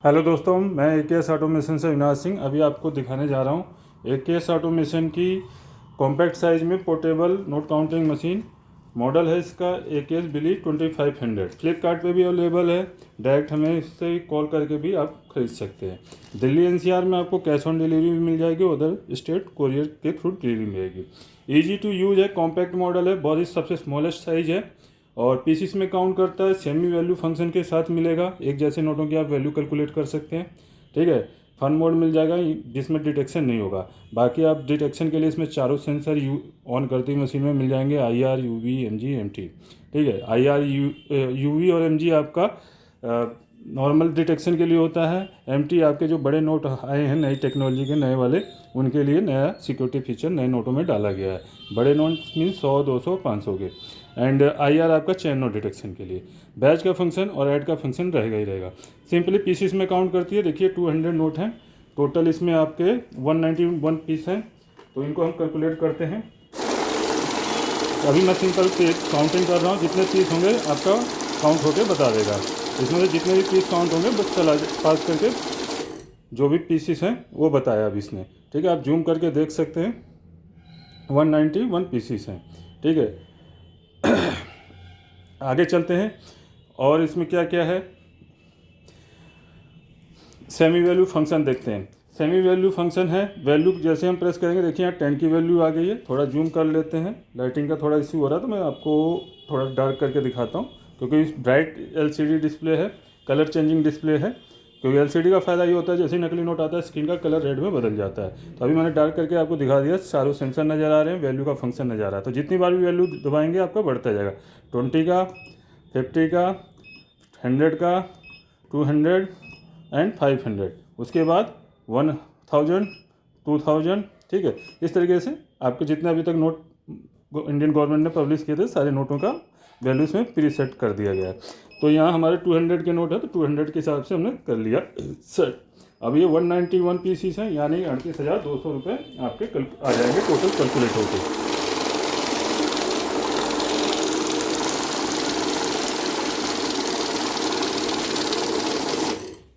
Hello दोस्तों, मैं AKS automation से अविनाश सिंह अभी आपको दिखाने जा रहा हूँ एकेएस ऑटोमेशन की कॉम्पैक्ट साइज में portable note counting machine. Model है इसका एकेएस बिली 2500। फ्लिपकार्ट पे भी अवेलेबल है। डायरेक्ट हमें इससे कॉल करके भी आप खरीद सकते हैं। दिल्ली एनसीआर में आपको कैश ऑन डिलीवरी भी मिल जाएगी, उधर स्टेट कोरियर के थ्रू डिलीवरी मिलेगी। ईजी टू यूज है, कॉम्पैक्ट मॉडल है, बहुत ही सबसे स्मॉलेस्ट साइज है और पीसीस में काउंट करता है। सेमी वैल्यू फंक्शन के साथ मिलेगा, एक जैसे नोटों की आप वैल्यू कैलकुलेट कर सकते हैं। ठीक है, फन मोड मिल जाएगा जिसमें डिटेक्शन नहीं होगा। बाकी आप डिटेक्शन के लिए इसमें चारों सेंसर ऑन करती मशीन में मिल जाएंगे, आईआर, यूवी, एमजी, एमटी। ठीक है, आईआर, यूवी और एमजी आपका नॉर्मल डिटेक्शन के लिए होता है। एमटी आपके जो बड़े नोट आए हैं नई टेक्नोलॉजी के नए वाले, उनके लिए नया सिक्योरिटी फीचर नए नोटों में डाला गया है। बड़े नोट मीन्स 100, 200, 500 के। एंड आईआर आपका चेन नोट डिटेक्शन के लिए। बैच का फंक्शन और ऐड का फंक्शन रहेगा ही रहेगा। सिंपली पीसीस में काउंट करती है। देखिए 200 नोट हैं टोटल, इसमें आपके 191 पीस हैं। तो इनको हम कैलकुलेट करते हैं। अभी मैं सिंपल काउंटिंग कर रहा हूँ, जितने पीस होंगे आपका काउंट होकर बता देगा। इसमें से जितने भी पीस काउंट होंगे बस चला पास करके जो भी पीसेस हैं वो बताया अभी इसने। ठीक है, आप जूम करके देख सकते हैं 191 पीसेस हैं। ठीक है, आगे चलते हैं और इसमें क्या क्या है। सेमी वैल्यू फंक्शन देखते हैं। सेमी वैल्यू फंक्शन है, वैल्यू जैसे हम प्रेस करेंगे, देखिए यहाँ 10 की वैल्यू आ गई है। थोड़ा जूम कर लेते हैं, लाइटिंग का थोड़ा इशू हो रहा है तो मैं आपको थोड़ा डार्क करके दिखाता हूँ, क्योंकि ब्राइट एलसीडी डिस्प्ले है, कलर चेंजिंग डिस्प्ले है। क्योंकि एलसीडी का फ़ायदा ये होता है जैसे ही नकली नोट आता है स्क्रीन का कलर रेड में बदल जाता है। तो अभी मैंने डार्क करके आपको दिखा दिया, चारों सेंसर नज़र आ रहे हैं, वैल्यू का फंक्शन नज़र आ रहा है। तो जितनी बार भी वैल्यू दबाएंगे आपका बढ़ता जाएगा। 20 का, 50 का, 100 का, 200 एंड 500, उसके बाद 1000, 2000। ठीक है, इस तरीके से आपके जितने अभी तक नोट इंडियन गवर्नमेंट ने पब्लिश किए थे सारे नोटों का वैल्यू इसमें प्री सेट कर दिया गया है। तो यहाँ हमारे 200 के नोट है तो 200 के हिसाब से हमने कर लिया सेट। अब ये 191 पीसीस हैं, यानी 38,200 रुपये आपके आ जाएंगे टोटल कैलकुलेट होकर।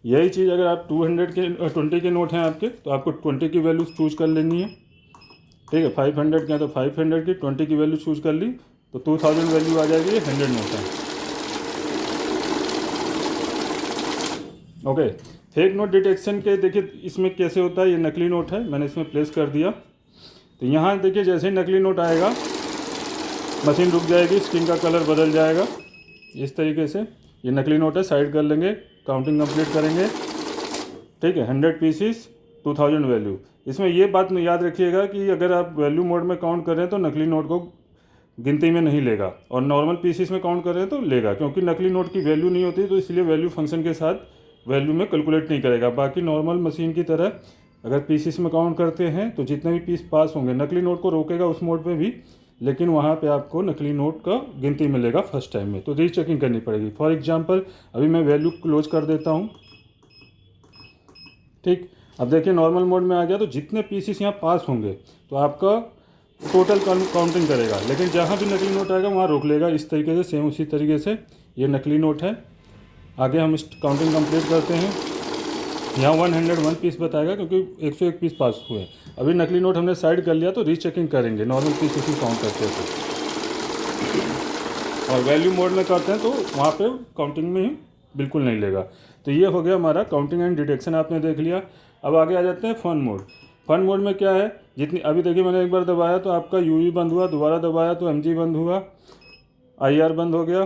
यही चीज़ अगर आप 200 के 20 के नोट हैं आपके, तो आपको 20 की वैल्यू चूज कर लेनी है। ठीक है, 500 के हैं तो 500 की 20 की वैल्यू चूज कर ली तो 2000 वैल्यू आ जाएगी। ये 100 नोट है। ओके, फेक नोट डिटेक्शन के देखिए इसमें कैसे होता है। ये नकली नोट है, मैंने इसमें प्लेस कर दिया। तो यहाँ देखिए जैसे ही नकली नोट आएगा मशीन रुक जाएगी, स्क्रीन का कलर बदल जाएगा इस तरीके से। ये नकली नोट है, साइड कर लेंगे, काउंटिंग कंप्लीट करेंगे। ठीक है, 100 पीसीस, 2000 वैल्यू। इसमें ये बात याद रखिएगा कि अगर आप वैल्यू मोड में काउंट कर रहे हैं तो नकली नोट को गिनती में नहीं लेगा, और नॉर्मल पीसीस में काउंट कर रहे हैं तो लेगा, क्योंकि नकली नोट की वैल्यू नहीं होती तो इसलिए वैल्यू फंक्शन के साथ वैल्यू में कैलकुलेट नहीं करेगा। बाकी नॉर्मल मशीन की तरह अगर पीसीस में काउंट करते हैं तो जितने भी पीस पास होंगे नकली नोट को रोकेगा उस मोड पे भी, लेकिन वहाँ पे आपको नकली नोट का गिनती मिलेगा फर्स्ट टाइम में, तो रीचेकिंग करनी पड़ेगी। फॉर एग्जांपल अभी मैं वैल्यू क्लोज कर देता हूँ। ठीक, अब देखिए नॉर्मल मोड में आ गया, तो जितने पीसीस यहाँ पास होंगे तो आपका टोटल काउंटिंग करेगा, लेकिन जहाँ भी नकली नोट आएगा वहाँ रोक लेगा इस तरीके से। सेम उसी तरीके से ये नकली नोट है। आगे हम इस काउंटिंग कंप्लीट करते हैं। यहाँ 101 पीस बताएगा क्योंकि 101 पीस पास हुए। अभी नकली नोट हमने साइड कर लिया तो रीचेकिंग करेंगे, नॉर्मल पीस उसी काउंट करते हैं तो। और वैल्यू मोड में करते हैं तो वहाँ पे काउंटिंग में ही बिल्कुल नहीं लेगा। तो ये हो गया हमारा काउंटिंग एंड डिटेक्शन, आपने देख लिया। अब आगे आ जाते हैं फन मोड। फन मोड में क्या है, जितनी अभी देखिए मैंने एक बार दबाया तो आपका यूवी बंद हुआ, दोबारा दबाया तो एमजी बंद हुआ, आईआर बंद हो गया।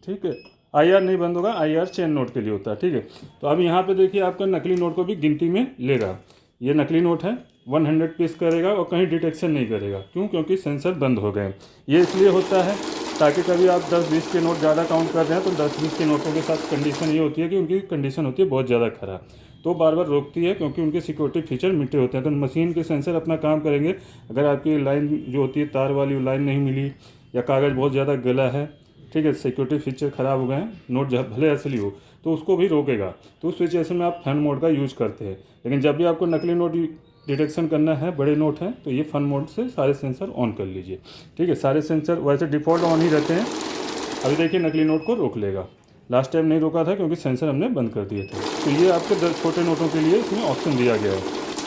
ठीक है, आईआर नहीं बंद होगा, आईआर चेन नोट के लिए होता है। ठीक है, तो अब यहाँ पे देखिए आपका नकली नोट को भी गिनती में लेगा। ये नकली नोट है, 100 पीस करेगा और कहीं डिटेक्शन नहीं करेगा। क्यों? क्योंकि सेंसर बंद हो गए। ये इसलिए होता है ताकि कभी आप 10-20 के नोट ज़्यादा काउंट कर रहे हैं तो 10-20 के नोटों के साथ कंडीशन ये होती है कि उनकी कंडीशन होती है बहुत ज़्यादा ख़राब, तो बार बार रोकती है, क्योंकि उनके सिक्योरिटी फीचर मिटे होते हैं। तो मशीन के सेंसर अपना काम करेंगे। अगर आपकी लाइन जो होती है तार वाली लाइन नहीं मिली, या कागज़ बहुत ज़्यादा गला है, ठीक है, सिक्योरिटी फीचर ख़राब हो गए हैं, नोट भले असली हो, तो उसको भी रोकेगा। तो उस सिचुएशन में आप फन मोड का यूज़ करते हैं। लेकिन जब भी आपको नकली नोट डिटेक्शन करना है, बड़े नोट हैं, तो ये फन मोड से सारे सेंसर ऑन कर लीजिए। ठीक है, सारे सेंसर वैसे डिफ़ॉल्ट ऑन ही रहते हैं। अभी देखिए नकली नोट को रोक लेगा। लास्ट टाइम नहीं रोका था क्योंकि सेंसर हमने बंद कर दिए थे। तो ये आपके छोटे नोटों के लिए इसमें ऑप्शन दिया गया है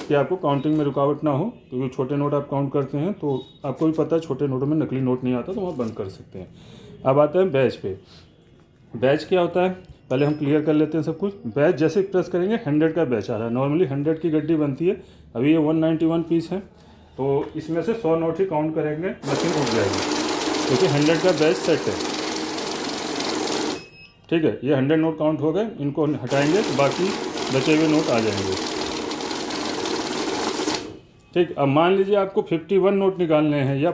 कि आपको काउंटिंग में रुकावट ना हो, क्योंकि छोटे नोट आप काउंट करते हैं तो आपको भी पता है छोटे नोटों में नकली नोट नहीं आता, तो वहाँ बंद कर सकते हैं। अब आते हैं बैच पे। बैच क्या होता है पहले हम क्लियर कर लेते हैं सब कुछ। बैच जैसे प्रेस करेंगे 100 का बैच आ रहा है। नॉर्मली 100 की गड्डी बनती है, अभी ये 191 पीस है, तो इसमें से 100 नोट ही काउंट करेंगे, मशीन उठ जाएगी क्योंकि 100 का बैच सेट है। ठीक है, ये 100 नोट काउंट हो गए, इनको हटाएंगे तो बाकी बचे हुए नोट आ जाएंगे। ठीक, अब मान लीजिए आपको 51 नोट निकालने हैं या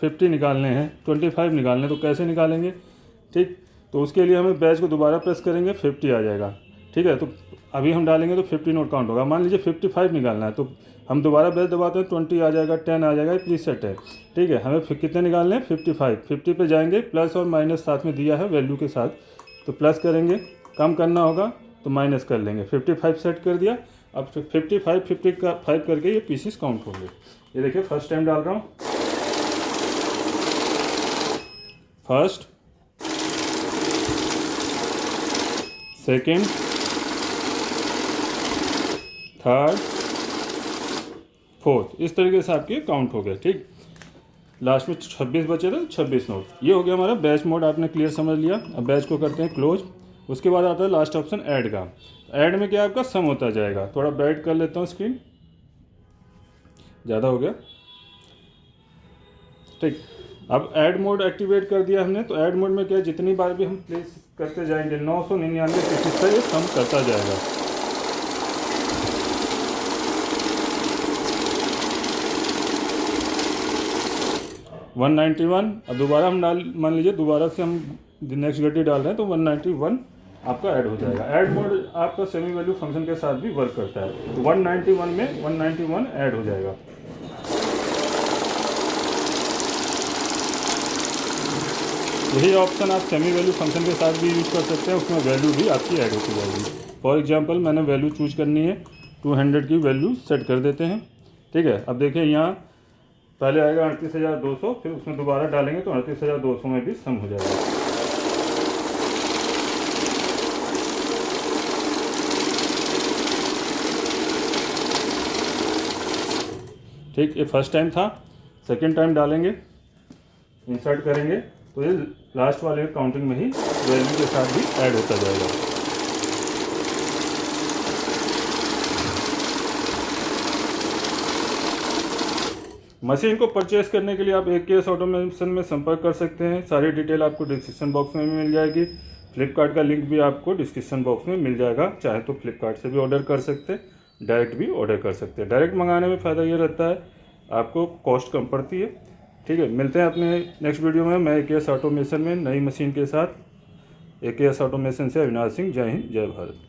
50 निकालने हैं, 25 निकालने हैं, तो कैसे निकालेंगे? ठीक, तो उसके लिए हमें बैच को दोबारा प्रेस करेंगे, 50 आ जाएगा। ठीक है, तो अभी हम डालेंगे तो 50 नोट काउंट होगा। मान लीजिए 55 निकालना है तो हम दोबारा बैच दबाते हैं, 20 आ जाएगा, 10 आ जाएगा, प्रीसेट है। ठीक है, हमें कितने निकालने हैं? 55। 50 पे जाएंगे, प्लस और माइनस साथ में दिया है वैल्यू के साथ, तो प्लस करेंगे, कम करना होगा तो माइनस कर लेंगे। 55 सेट कर दिया। अब 55 करके ये पीसेस काउंट होंगे। ये देखिए फर्स्ट टाइम डाल रहा हूँ, फर्स्ट, सेकेंड, थर्ड, फोर्थ, इस तरीके से आपके काउंट हो गए। ठीक, लास्ट में 26 बचे थे, 26 नोट। ये हो गया हमारा बैच मोड, आपने क्लियर समझ लिया। अब बैच को करते हैं क्लोज। उसके बाद आता है लास्ट ऑप्शन ऐड का। ऐड में क्या आपका सम होता जाएगा। थोड़ा ब्राइट कर लेता हूँ स्क्रीन, ज़्यादा हो गया। ठीक, अब ऐड मोड एक्टिवेट कर दिया हमने, तो ऐड मोड में क्या, जितनी बार भी हम प्लेस करते जाएंगे 999 पीसेस से ये सम करता जाएगा। $191। अब दोबारा हम मान लीजिए दोबारा से हम नेक्स्ट गड्डी डाल रहे हैं तो 191 आपका ऐड हो जाएगा। ऐड मोड आपका सेमी वैल्यू फंक्शन के साथ भी वर्क करता है, तो 191 में 191 ऐड हो जाएगा। यही ऑप्शन आप सेमी वैल्यू फंक्शन के साथ भी यूज़ कर सकते हैं, उसमें वैल्यू भी आपकी ऐड होती जाएगी। फॉर एग्जांपल मैंने वैल्यू चूज करनी है, 200 की वैल्यू सेट कर देते हैं। ठीक है, अब देखिए यहाँ पहले आएगा 38,200, फिर उसमें दोबारा डालेंगे तो 38,200 में भी सम हो जाएगा। ठीक, ये फर्स्ट टाइम था। सेकंड टाइम डालेंगे, इंसर्ट करेंगे तो ये लास्ट वाले काउंटिंग में ही वैल्यू के साथ भी ऐड होता जाएगा। मशीन को परचेस करने के लिए आप AKS ऑटोमेशन में संपर्क कर सकते हैं। सारी डिटेल आपको डिस्क्रिप्शन बॉक्स में भी मिल जाएगी। फ्लिपकार्ट का लिंक भी आपको डिस्क्रिप्शन बॉक्स में मिल जाएगा। चाहे तो फ्लिपकार्ट से भी ऑर्डर कर सकते हैं, डायरेक्ट भी ऑर्डर कर सकते हैं। डायरेक्ट मंगाने में फ़ायदा ये रहता है आपको कॉस्ट कम पड़ती है। ठीक है, मिलते हैं अपने नेक्स्ट वीडियो में। मैं AKS ऑटोमेशन में नई मशीन के साथ। AKS ऑटोमेशन से अविनाश सिंह। जय हिंद, जय भारत।